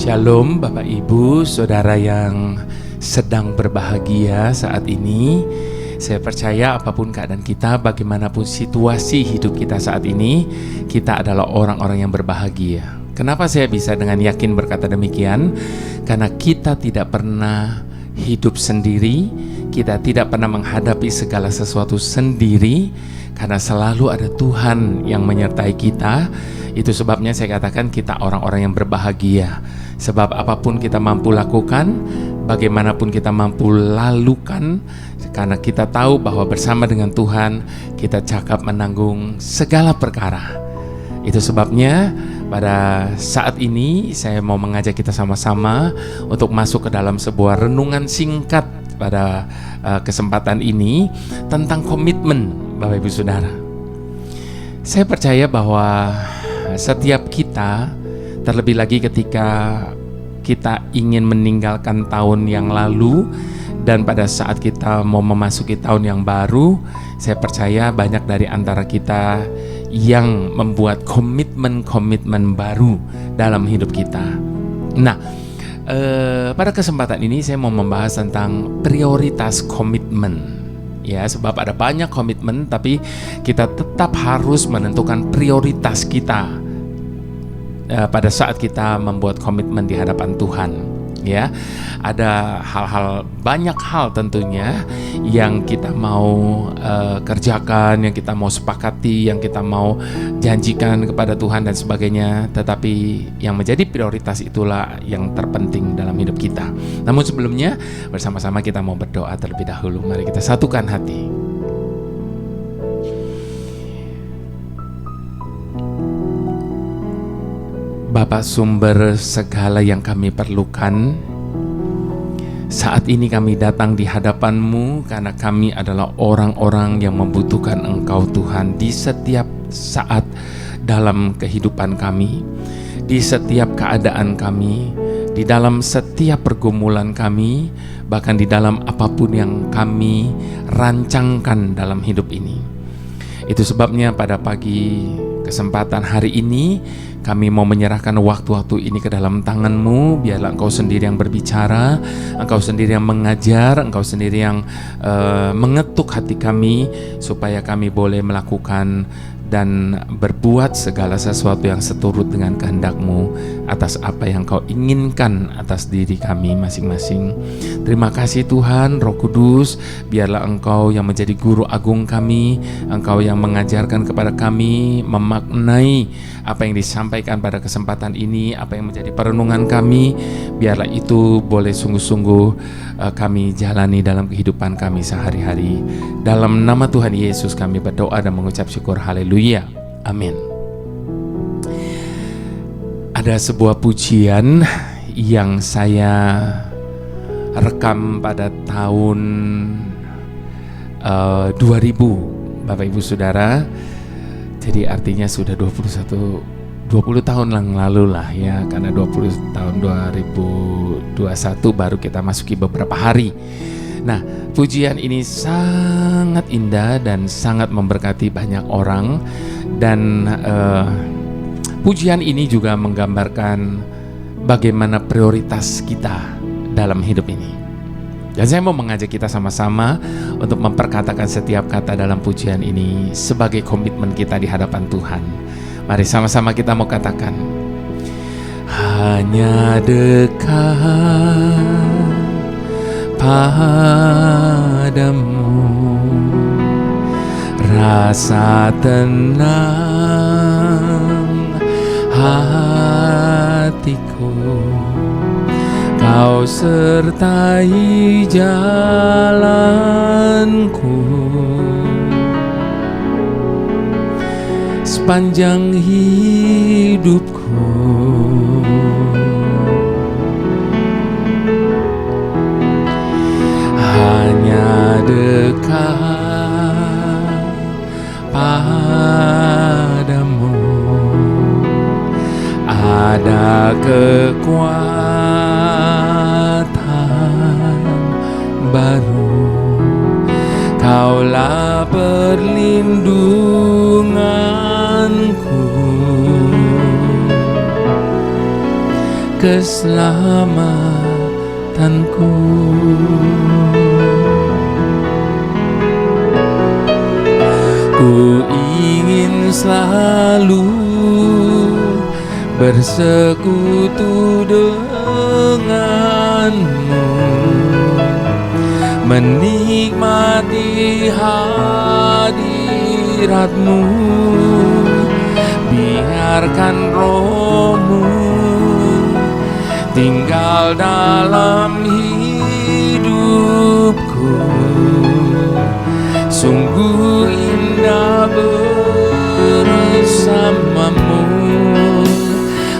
Shalom Bapak Ibu, Saudara yang sedang berbahagia saat ini. Saya percaya apapun keadaan kita, bagaimanapun situasi hidup kita saat ini, kita adalah orang-orang yang berbahagia. Kenapa saya bisa dengan yakin berkata demikian? Karena kita tidak pernah hidup sendiri, kita tidak pernah menghadapi segala sesuatu sendiri, karena selalu ada Tuhan yang menyertai kita. Itu sebabnya saya katakan kita orang-orang yang berbahagia. Sebab apapun kita mampu lakukan, bagaimanapun kita mampu lalukan, karena kita tahu bahwa bersama dengan Tuhan kita cakap menanggung segala perkara. Itu sebabnya pada saat ini saya mau mengajak kita sama-sama untuk masuk ke dalam sebuah renungan singkat pada kesempatan ini tentang komitmen, Bapak Ibu Saudara. Saya percaya bahwa setiap kita, terlebih lagi ketika kita ingin meninggalkan tahun yang lalu dan pada saat kita mau memasuki tahun yang baru, saya percaya banyak dari antara kita yang membuat komitmen-komitmen baru dalam hidup kita. Nah, pada kesempatan ini saya mau membahas tentang prioritas komitmen. Ya, sebab ada banyak komitmen, tapi kita tetap harus menentukan prioritas kita pada saat kita membuat komitmen di hadapan Tuhan. Ya, ada banyak hal tentunya yang kita mau kerjakan, yang kita mau sepakati, yang kita mau janjikan kepada Tuhan dan sebagainya. Tetapi yang menjadi prioritas itulah yang terpenting dalam hidup kita. Namun sebelumnya bersama-sama kita mau berdoa terlebih dahulu. Mari kita satukan hati. Bapa sumber segala yang kami perlukan, saat ini kami datang di hadapan-Mu karena kami adalah orang-orang yang membutuhkan Engkau Tuhan di setiap saat dalam kehidupan kami, di setiap keadaan kami, di dalam setiap pergumulan kami, bahkan di dalam apapun yang kami rancangkan dalam hidup ini. Itu sebabnya pada pagi kesempatan hari ini kami mau menyerahkan waktu-waktu ini ke dalam tangan-Mu. Biarlah Engkau sendiri yang berbicara, Engkau sendiri yang mengajar, Engkau sendiri yang mengetuk hati kami, supaya kami boleh melakukan dan berbuat segala sesuatu yang seturut dengan kehendak-Mu atas apa yang Kau inginkan atas diri kami masing-masing. Terima kasih Tuhan, Roh Kudus, biarlah Engkau yang menjadi guru agung kami, Engkau yang mengajarkan kepada kami memaknai apa yang disampaikan pada kesempatan ini, apa yang menjadi perenungan kami. Biarlah itu boleh sungguh-sungguh kami jalani dalam kehidupan kami sehari-hari. Dalam nama Tuhan Yesus kami berdoa dan mengucap syukur. Haleluya, amin. Ada sebuah pujian yang saya rekam pada tahun 2000, Bapak Ibu Saudara. Jadi artinya sudah 20 tahun yang lalu lah ya, karena 20 tahun 2021 baru kita masuki beberapa hari. Nah, pujian ini sangat indah dan sangat memberkati banyak orang. Dan pujian ini juga menggambarkan bagaimana prioritas kita dalam hidup ini. Dan saya mau mengajak kita sama-sama untuk memperkatakan setiap kata dalam pujian ini sebagai komitmen kita di hadapan Tuhan. Mari sama-sama kita mau katakan, hanya dekat padamu, rasa tenang hatiku, Kau sertai jalanku sepanjang hidupku. Hanya dekat padamu ada kekuatan baru, Kaulah perlindunganku keselamatanku. Ku ingin selalu bersekutu denganmu, menikmati hadiratmu. Biarkan rohmu tinggal dalam hidupku. Sungguh indah bersamamu.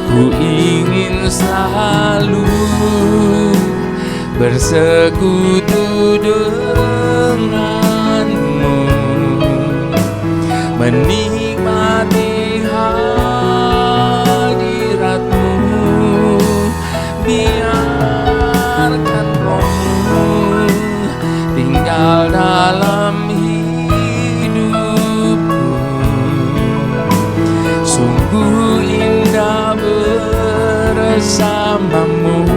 Ku ingin selalu bersekutu denganmu, menikmati hadiratmu. Biarkan rohmu tinggal dalam hidupku. Sungguh indah bersamamu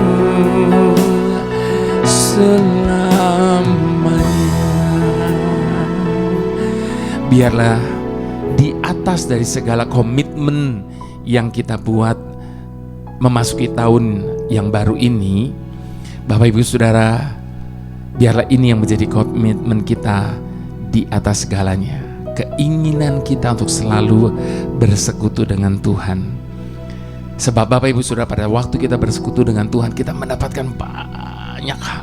selamanya. Biarlah di atas dari segala komitmen yang kita buat memasuki tahun yang baru ini, Bapak Ibu Saudara, biarlah ini yang menjadi komitmen kita di atas segalanya. Keinginan kita untuk selalu bersekutu dengan Tuhan. Sebab Bapak Ibu Saudara, pada waktu kita bersekutu dengan Tuhan, kita mendapatkan banyak hal.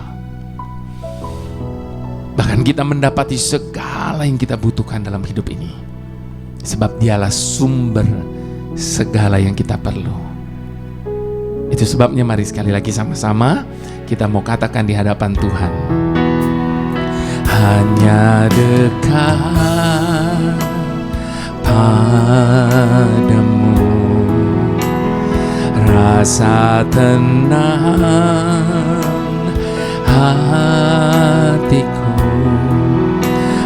Bahkan kita mendapati segala yang kita butuhkan dalam hidup ini. Sebab Dialah sumber segala yang kita perlu. Itu sebabnya mari sekali lagi sama-sama kita mau katakan di hadapan Tuhan. Hanya dekat padamu, rasa tenang hatiku.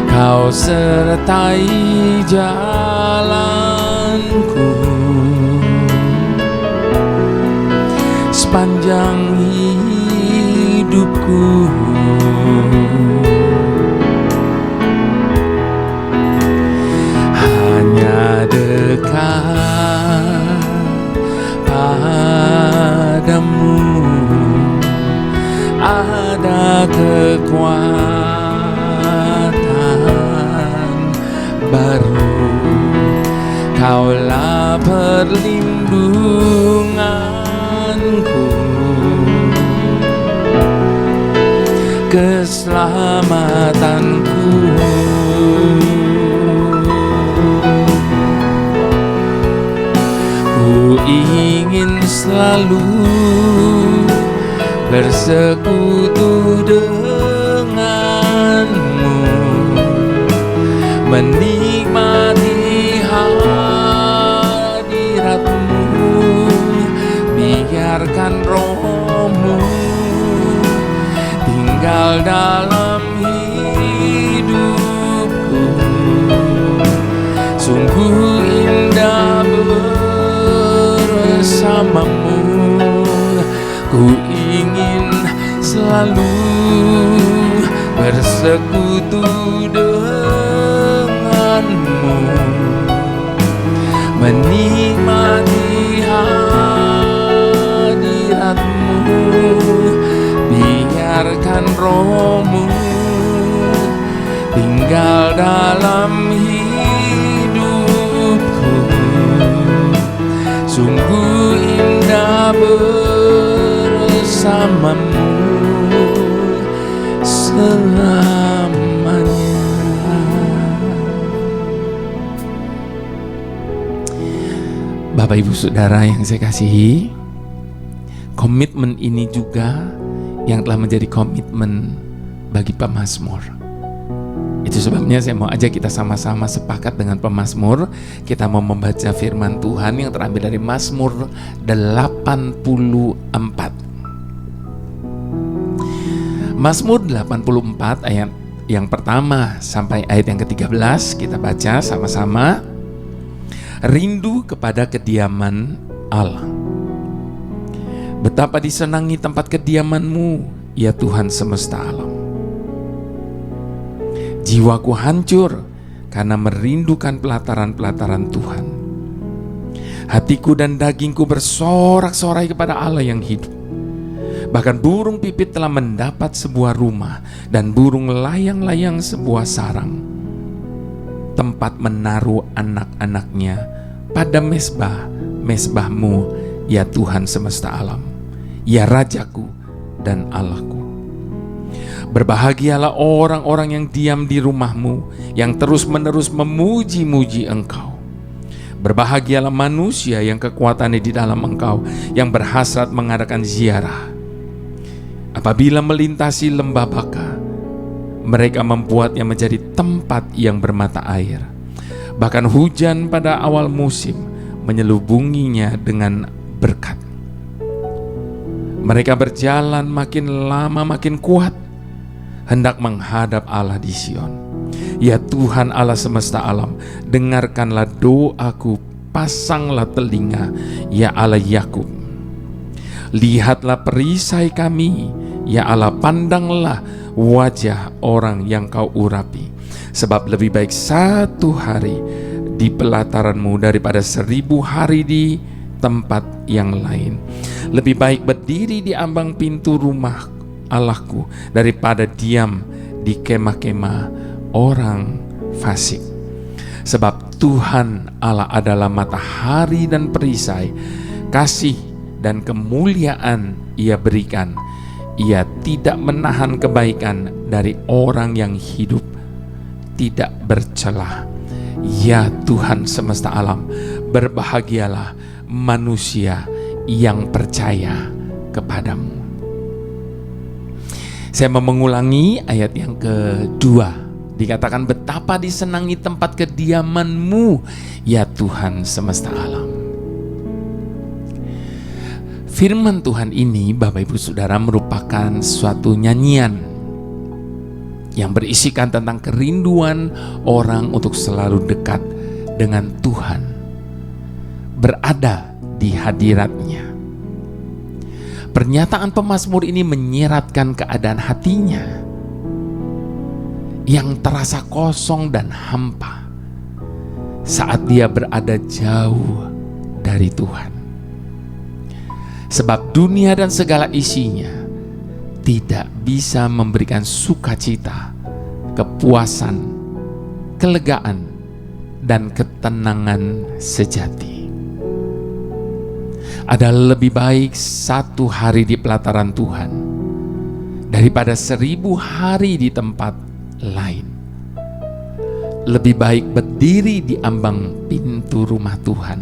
Kau sertai jalanku sepanjang hidupku. Hanya dekat padamu ada kekuatan baru. Kaulah perlindunganku, keselamatanku. Ku ingin selalu bersekutu denganmu, menikmati hadiratmu. Biarkan rohmu tinggal dalam hidupku. Sungguh indah bersamamu. Ku ingin selalu bersekutu denganmu, menikmati hadiratmu. Biarkan rohmu tinggal dalam hidupku. Sungguh indah bersamamu selamanya. Bapak Ibu Saudara yang saya kasihi, komitmen ini juga yang telah menjadi komitmen bagi pemazmur. Itu sebabnya saya mau ajak kita sama-sama sepakat dengan pemazmur. Kita mau membaca firman Tuhan yang terambil dari Mazmur 84. Mazmur 84 ayat yang pertama sampai ayat yang ke-13 kita baca sama-sama. Rindu kepada kediaman Allah. Betapa disenangi tempat kediaman-Mu, ya Tuhan semesta alam. Jiwaku hancur karena merindukan pelataran-pelataran Tuhan. Hatiku dan dagingku bersorak-sorai kepada Allah yang hidup. Bahkan burung pipit telah mendapat sebuah rumah, dan burung layang-layang sebuah sarang, tempat menaruh anak-anaknya pada mesbah-mesbah-Mu, ya Tuhan semesta alam, ya Rajaku dan Allahku. Berbahagialah orang-orang yang diam di rumah-Mu, yang terus-menerus memuji-muji Engkau. Berbahagialah manusia yang kekuatannya di dalam Engkau, yang berhasrat mengadakan ziarah. Apabila melintasi lembah Baka, mereka membuatnya menjadi tempat yang bermata air. Bahkan hujan pada awal musim menyelubunginya dengan berkat. Mereka berjalan makin lama makin kuat, hendak menghadap Allah di Sion. Ya Tuhan Allah semesta alam, dengarkanlah doaku, pasanglah telinga, ya Allah Yakub. Lihatlah perisai kami, ya Allah, pandanglah wajah orang yang Kau urapi. Sebab lebih baik 1 hari di pelataran-Mu daripada 1000 hari di tempat yang lain. Lebih baik berdiri di ambang pintu rumah Allahku daripada diam di kemah-kemah orang fasik. Sebab Tuhan Allah adalah matahari dan perisai, kasih dan kemuliaan Ia berikan. Ia tidak menahan kebaikan dari orang yang hidup tidak bercelah. Ya Tuhan semesta alam, berbahagialah manusia yang percaya kepadamu. Saya mau mengulangi ayat yang kedua. Dikatakan betapa disenangi tempat kediaman-Mu, ya Tuhan semesta alam. Firman Tuhan ini, Bapak Ibu Saudara, merupakan suatu nyanyian yang berisikan tentang kerinduan orang untuk selalu dekat dengan Tuhan, berada di hadirat-Nya. Pernyataan pemazmur ini menyiratkan keadaan hatinya yang terasa kosong dan hampa saat dia berada jauh dari Tuhan. Sebab dunia dan segala isinya tidak bisa memberikan sukacita, kepuasan, kelegaan, dan ketenangan sejati. Ada lebih baik 1 hari di pelataran Tuhan daripada 1000 hari di tempat lain. Lebih baik berdiri di ambang pintu rumah Tuhan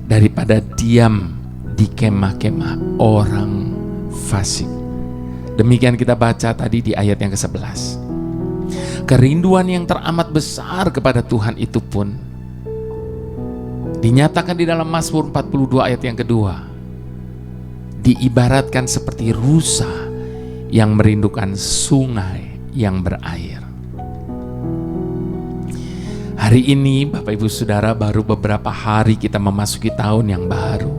daripada diam di kemah-kemah orang fasik. Demikian kita baca tadi di ayat yang ke-11. Kerinduan yang teramat besar kepada Tuhan itu pun dinyatakan di dalam Mazmur 42 ayat yang kedua. Diibaratkan seperti rusa yang merindukan sungai yang berair. Hari ini Bapak Ibu Saudara, baru beberapa hari kita memasuki tahun yang baru.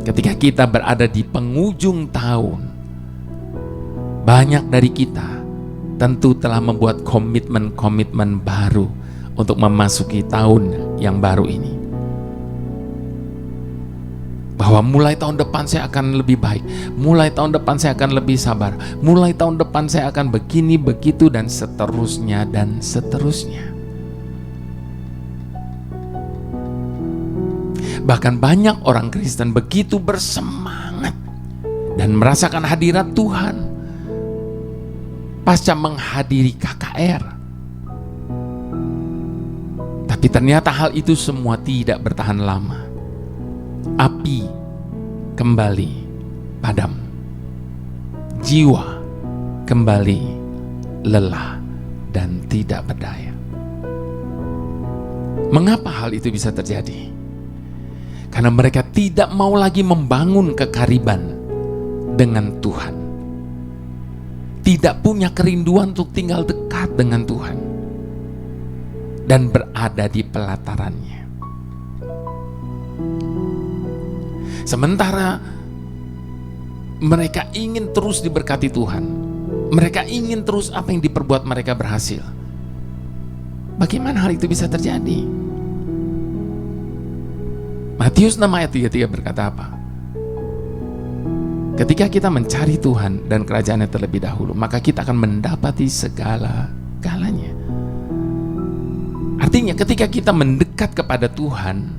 Ketika kita berada di penghujung tahun, banyak dari kita tentu telah membuat komitmen-komitmen baru untuk memasuki tahun yang baru ini. Bahwa mulai tahun depan saya akan lebih baik, mulai tahun depan saya akan lebih sabar, mulai tahun depan saya akan begini, begitu, dan seterusnya dan seterusnya. Bahkan banyak orang Kristen begitu bersemangat dan merasakan hadirat Tuhan pasca menghadiri KKR. Tapi ternyata hal itu semua tidak bertahan lama. Api kembali padam. Jiwa kembali lelah dan tidak berdaya. Mengapa hal itu bisa terjadi? Karena mereka tidak mau lagi membangun kekariban dengan Tuhan. Tidak punya kerinduan untuk tinggal dekat dengan Tuhan dan berada di pelatarannya. Sementara mereka ingin terus diberkati Tuhan, mereka ingin terus apa yang diperbuat mereka berhasil. Bagaimana hal itu bisa terjadi? Matius 6 ayat 33 berkata apa? Ketika kita mencari Tuhan dan kerajaannya terlebih dahulu, maka kita akan mendapati segala-galanya. Artinya ketika kita mendekat kepada Tuhan,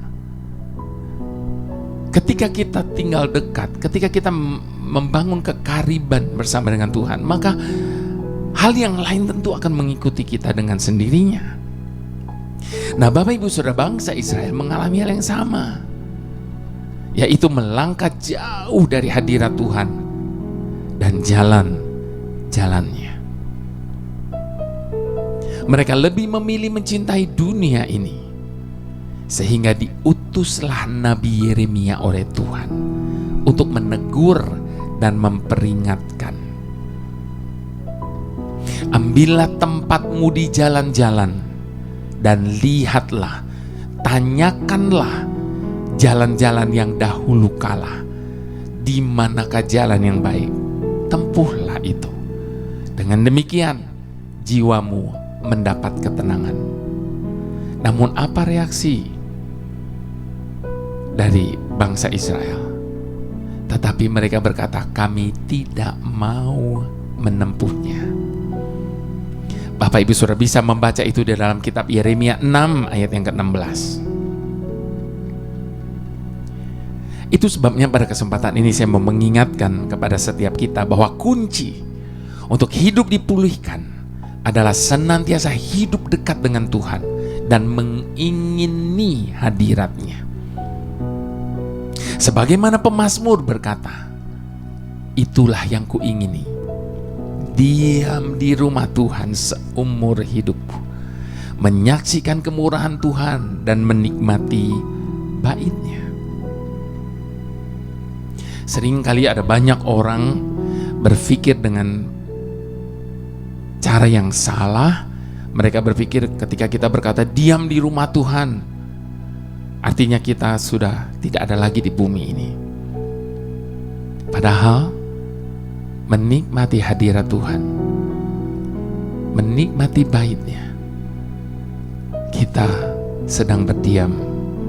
ketika kita tinggal dekat, ketika kita membangun kekariban bersama dengan Tuhan, maka hal yang lain tentu akan mengikuti kita dengan sendirinya. Nah, Bapak Ibu Saudara, bangsa Israel mengalami hal yang sama, yaitu melangkah jauh dari hadirat Tuhan dan jalan-jalannya. Mereka lebih memilih mencintai dunia ini, sehingga diutuslah Nabi Yeremia oleh Tuhan untuk menegur dan memperingatkan. Ambillah tempatmu di jalan-jalan dan lihatlah, tanyakanlah jalan-jalan yang dahulu kala, di manakah jalan yang baik, tempuhlah itu. Dengan demikian jiwamu mendapat ketenangan. Namun apa reaksi dari bangsa Israel? Tetapi mereka berkata, kami tidak mau menempuhnya. Bapak Ibu Saudara bisa membaca itu di dalam kitab Yeremia 6 ayat yang ke-16. Itu sebabnya pada kesempatan ini saya mau mengingatkan kepada setiap kita bahwa kunci untuk hidup dipulihkan adalah senantiasa hidup dekat dengan Tuhan dan mengingini hadiratnya. Sebagaimana pemazmur berkata, itulah yang kuingini, diam di rumah Tuhan seumur hidupku, menyaksikan kemurahan Tuhan dan menikmati bait-Nya. Seringkali ada banyak orang berpikir dengan cara yang salah. Mereka berpikir ketika kita berkata diam di rumah Tuhan, artinya kita sudah tidak ada lagi di bumi ini. Padahal menikmati hadirat Tuhan, menikmati bait-Nya, kita sedang berdiam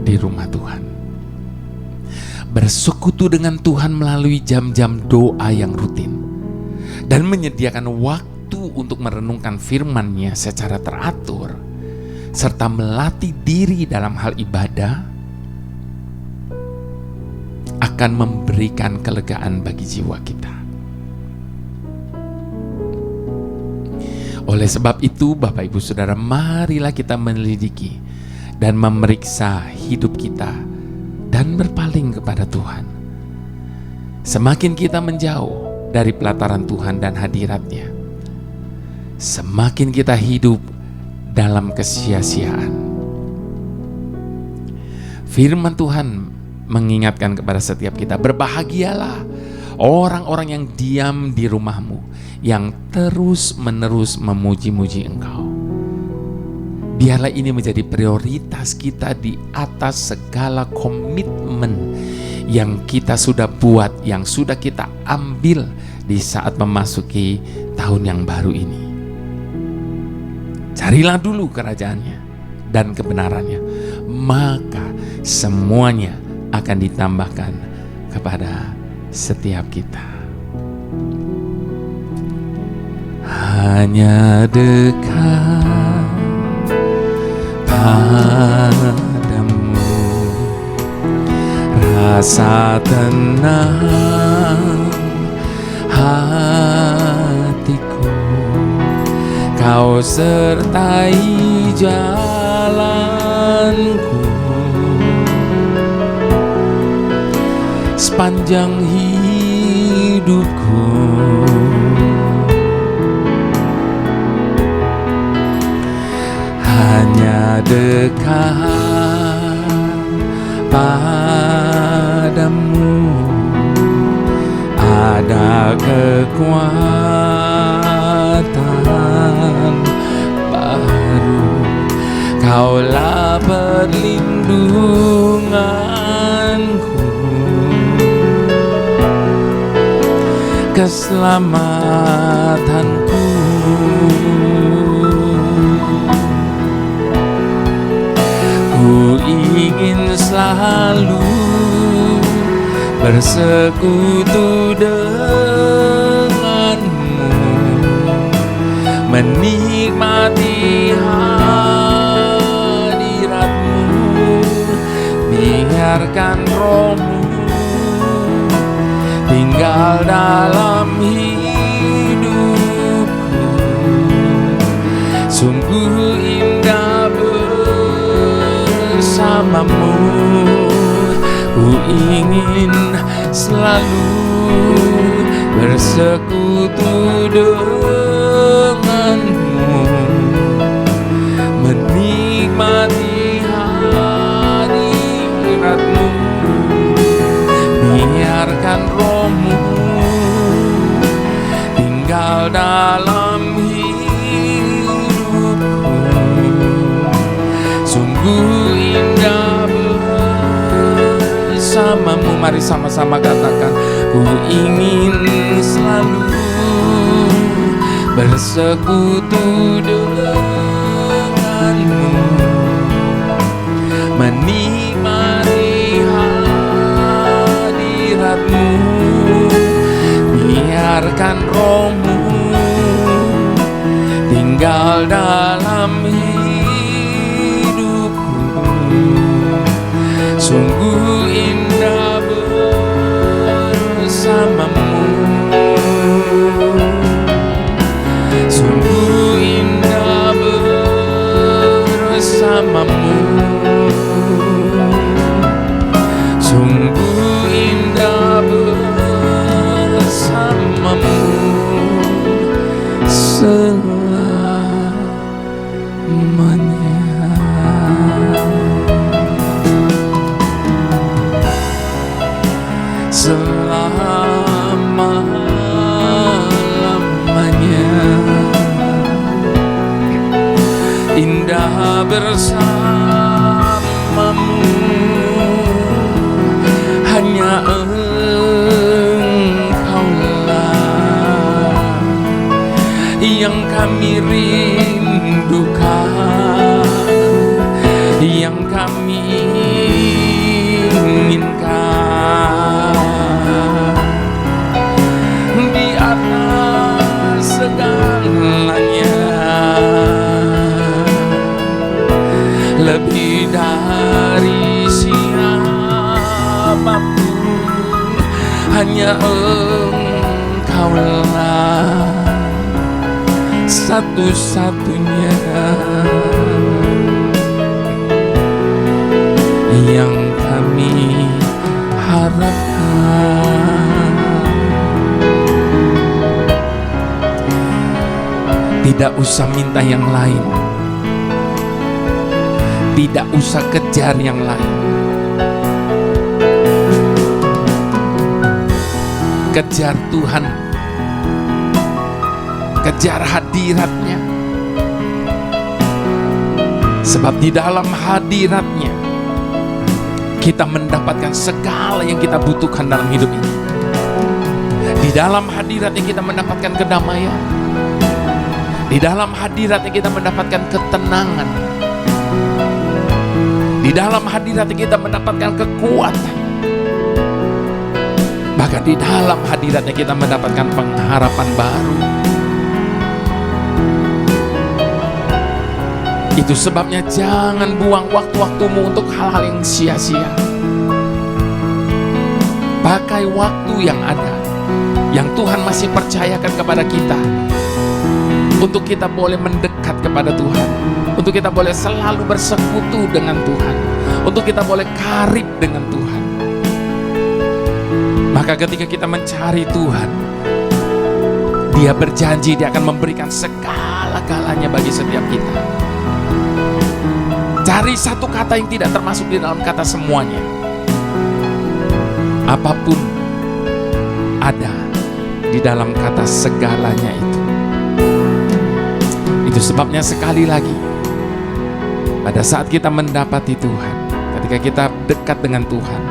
di rumah Tuhan, bersekutu dengan Tuhan melalui jam-jam doa yang rutin, dan menyediakan waktu untuk merenungkan firman-Nya secara teratur, serta melatih diri dalam hal ibadah, akan memberikan kelegaan bagi jiwa kita. Oleh sebab itu, Bapak Ibu Saudara, marilah kita menyelidiki dan memeriksa hidup kita dan berpaling kepada Tuhan. Semakin kita menjauh dari pelataran Tuhan dan hadirat-Nya, semakin kita hidup dalam kesia-siaan. Firman Tuhan mengingatkan kepada setiap kita, berbahagialah orang-orang yang diam di rumahmu, yang terus-menerus memuji-muji Engkau. Biarlah ini menjadi prioritas kita di atas segala komitmen yang kita sudah buat, yang sudah kita ambil di saat memasuki tahun yang baru ini. Carilah dulu kerajaan-Nya dan kebenaran-Nya, maka semuanya akan ditambahkan kepada setiap kita. Hanya dekat padamu, rasa tenang hatiku, Kau sertai jalanku sepanjang hidupku. Hanya dekat padamu ada kekuatan baru. Kaulah perlindunganku keselamatanku. Ku ingin selalu bersekutu denganmu, menikmati hadiratmu, biarkan rohmu tinggal dalam hidupku. Sungguh indah bersamamu. Ku ingin selalu bersekutu denganmu, menikmati hadiratmu, biarkan rohmu tinggal dalam hidupku. Sungguh indah bersamamu. Mari sama-sama katakan, ku ingin selalu bersekutu denganmu, menikmati hadiratmu, biarkan rohmu tinggal dalam hidupku. Sungguh indah bersamamu. Sungguh indah bersamamu. Sungguh indah bersamamu selamanya. Selama-lamanya indah bersamamu. Hanya Engkaulah yang kami rindukan, yang kami inginkan. Di atas segalanya, lebih dari siapapun, hanya Engkaulah satu-satunya yang kami harapkan. Tidak usah minta yang lain, tidak usah kejar yang lain. Kejar Tuhan, kejar hadiratnya. Sebab di dalam hadiratnya kita mendapatkan segala yang kita butuhkan dalam hidup ini. Di dalam hadiratnya kita mendapatkan kedamaian. Di dalam hadiratnya kita mendapatkan ketenangan. Di dalam hadiratnya kita mendapatkan kekuatan. Bahkan di dalam hadiratnya kita mendapatkan pengharapan baru. Itu sebabnya jangan buang waktu-waktumu untuk hal-hal yang sia-sia. Pakai waktu yang ada, yang Tuhan masih percayakan kepada kita, untuk kita boleh mendekat kepada Tuhan, untuk kita boleh selalu bersekutu dengan Tuhan, untuk kita boleh karib dengan Tuhan. Maka ketika kita mencari Tuhan, Dia berjanji Dia akan memberikan segala-galanya bagi setiap kita. Cari satu kata yang tidak termasuk di dalam kata semuanya. Apapun ada di dalam kata segalanya itu. Itu sebabnya sekali lagi, pada saat kita mendapati Tuhan, ketika kita dekat dengan Tuhan,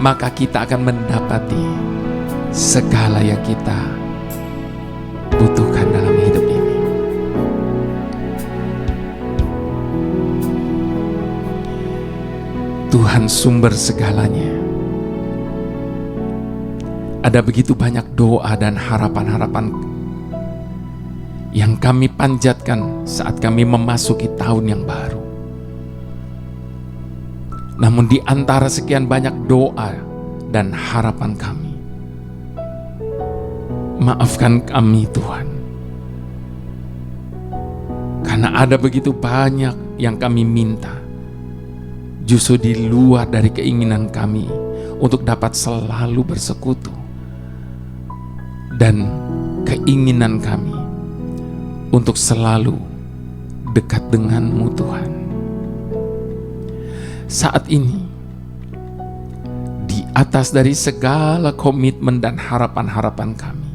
maka kita akan mendapati segala yang kita butuhkan dalam hidup ini. Tuhan sumber segalanya. Ada begitu banyak doa dan harapan-harapan yang kami panjatkan saat kami memasuki tahun yang baru. Namun di antara sekian banyak doa dan harapan kami, maafkan kami Tuhan, karena ada begitu banyak yang kami minta justru di luar dari keinginan kami untuk dapat selalu bersekutu, dan keinginan kami untuk selalu dekat dengan-Mu Tuhan. Saat ini, di atas dari segala komitmen dan harapan-harapan kami,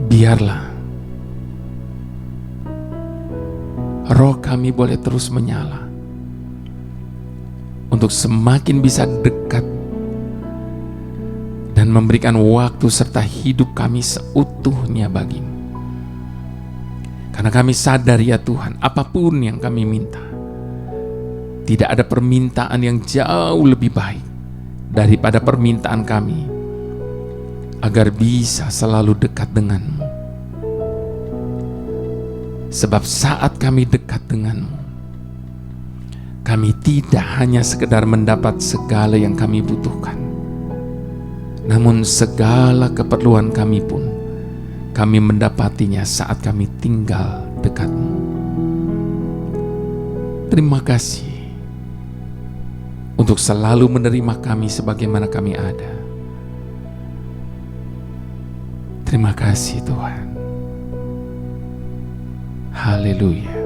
biarlah roh kami boleh terus menyala untuk semakin bisa dekat dan memberikan waktu serta hidup kami seutuhnya bagi-Mu. Karena kami sadar ya Tuhan, apapun yang kami minta, tidak ada permintaan yang jauh lebih baik daripada permintaan kami agar bisa selalu dekat dengan-Mu. Sebab saat kami dekat dengan-Mu, kami tidak hanya sekedar mendapat segala yang kami butuhkan, namun segala keperluan kami pun kami mendapatinya saat kami tinggal dekat-Mu. Terima kasih untuk selalu menerima kami sebagaimana kami ada. Terima kasih Tuhan. Haleluya.